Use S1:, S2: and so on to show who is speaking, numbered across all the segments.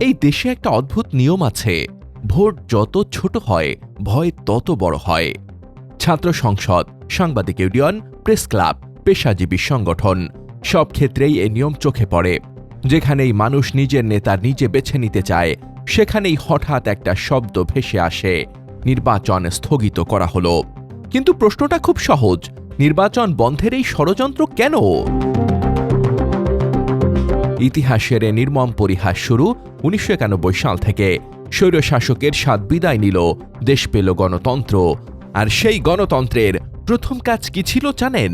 S1: এই দেশে একটা অদ্ভুত নিয়ম আছে, ভোট যত ছোট হয় ভয় তত বড় হয়। ছাত্র সংসদ, সাংবাদিক ইউনিয়ন, প্রেস ক্লাব, পেশাজীবী সংগঠন সব ক্ষেত্রেই এই নিয়ম চোখে পড়ে। যেখানেই মানুষ নিজের নেতা নিজে বেছে নিতে চায়, সেখানেই হঠাৎ একটা শব্দ ভেসে আসে, নির্বাচন স্থগিত করা হলো। কিন্তু প্রশ্নটা খুব সহজ, নির্বাচন বন্ধের এই ষড়যন্ত্র কেন? ইতিহাসের নির্মম পরিহাস শুরু ১৯৯১ সাল থেকে। স্বৈরশাসকের স্বাদ বিদায় নিল, দেশ পেল গণতন্ত্র। আর সেই গণতন্ত্রের প্রথম কাজ কি ছিল জানেন?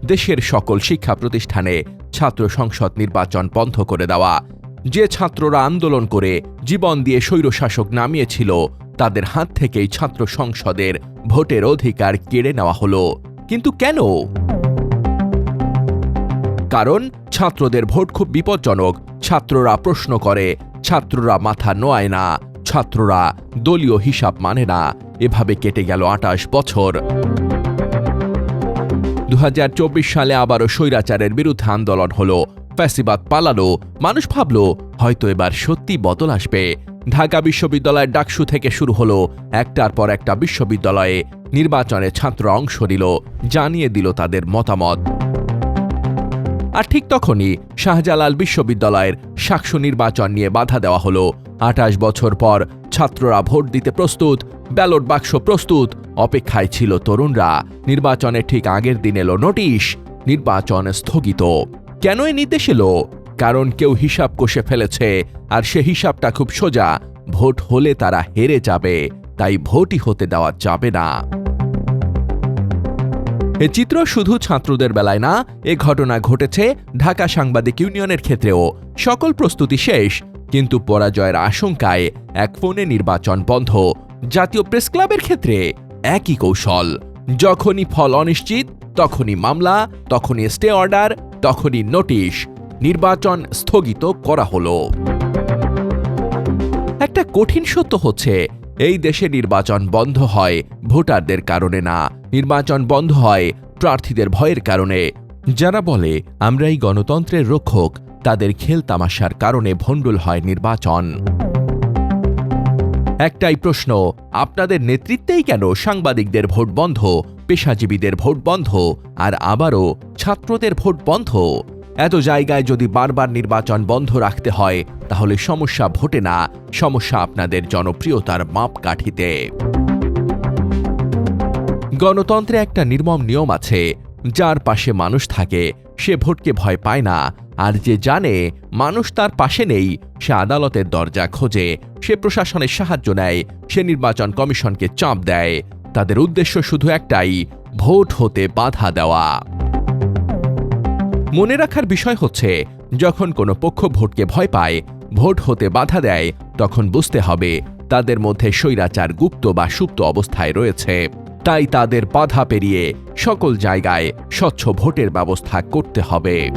S1: দেশের সকল শিক্ষা প্রতিষ্ঠানে ছাত্র সংসদ নির্বাচন বন্ধ করে দেওয়া। যে ছাত্ররা আন্দোলন করে জীবন দিয়ে স্বৈরশাসক নামিয়েছিল, তাদের হাত থেকেই ছাত্র সংসদের ভোটের অধিকার কেড়ে নেওয়া হলো। কিন্তু কেন? কারণ ছাত্রদের ভোট খুব বিপজ্জনক। ছাত্ররা প্রশ্ন করে, ছাত্ররা মাথা নোয়ায় না, ছাত্ররা দলীয় হিসাব মানে না। এভাবে কেটে গেল ২৮ বছর। ২০২৪ সালে আবারও স্বৈরাচারের বিরুদ্ধে আন্দোলন হলো, ফ্যাসিবাদ পালালো। মানুষ ভাবল হয়তো এবার সত্যি বদল আসবে। ঢাকা বিশ্ববিদ্যালয়ের ডাকসু থেকে শুরু হলো একটার পর একটা বিশ্ববিদ্যালয়ে নির্বাচনে ছাত্র অংশ নিল, জানিয়ে দিল তাদের মতামত। আর ঠিক তখনই শাহজালাল বিশ্ববিদ্যালয়ের সাকসু নির্বাচন নিয়ে বাধা দেওয়া হলো। ২৮ বছর পর ছাত্ররা ভোট দিতে প্রস্তুত, ব্যালট বাক্স প্রস্তুত, অপেক্ষায় ছিল তরুণরা। নির্বাচনের ঠিক আগের দিন এলো নোটিশ, নির্বাচন স্থগিত। কেন এই নির্দেশ এলো? কারণ কেউ হিসাব কষে ফেলেছে, আর সে হিসাবটা খুব সোজা, ভোট হলে তারা হেরে যাবে, তাই ভোটই হতে দেওয়া যাবে না। এ চিত্র শুধু ছাত্রদের বেলায় না, এ ঘটনা ঘটেছে ঢাকা সাংবাদিক ইউনিয়নের ক্ষেত্রেও। সকল প্রস্তুতি শেষ, কিন্তু পরাজয়ের আশঙ্কায় এক ফোনে নির্বাচন বন্ধ। জাতীয় প্রেস ক্লাবের ক্ষেত্রে একই কৌশল। যখনই ফল অনিশ্চিত, তখনই মামলা, তখনই স্টে অর্ডার, তখনই নোটিশ। নির্বাচন স্থগিত করা হলো। একটা কঠিন সত্য হচ্ছে, এই দেশে নির্বাচন বন্ধ হয় ভোটারদের কারণে না, নির্বাচন বন্ধ হয় প্রার্থীদের ভয়ের কারণে। যারা বলে আমরাই গণতন্ত্রের রক্ষক, তাদের খেল তামাশার কারণে ভণ্ডুল হয় নির্বাচন। একটাই প্রশ্ন, আপনাদের নেতৃত্বেই কেন সাংবাদিকদের ভোট বন্ধ, পেশাজীবীদের ভোট বন্ধ, আর আবারও ছাত্রদের ভোট বন্ধ? এত জায়গায় যদি বারবার নির্বাচন বন্ধ রাখতে হয়, তাহলে সমস্যা ভোটে না, সমস্যা আপনাদের জনপ্রিয়তার মাপকাঠিতে। গণতন্ত্রে একটা নির্মম নিয়ম আছে, যার পাশে মানুষ থাকে সে ভোটকে ভয় পায় না, আর যে জানে মানুষ তার পাশে নেই সে আদালতের দরজা খোঁজে, সে প্রশাসনের সাহায্য নেয়, সে নির্বাচন কমিশনকে চাপ দেয়। তাদের উদ্দেশ্য শুধু একটাই, ভোট হতে বাধা দেওয়া। মনে রাখার বিষয় হচ্ছে, যখন কোনো পক্ষ ভোটকে ভয় পায়, ভোট হতে বাধা দেয়, তখন বুঝতে হবে তাদের মধ্যে স্বৈরাচার গুপ্ত বা সুপ্ত অবস্থায় রয়েছে। তাই তাদের বাধা পেরিয়ে সকল জায়গায় স্বচ্ছ ভোটের ব্যবস্থা করতে হবে।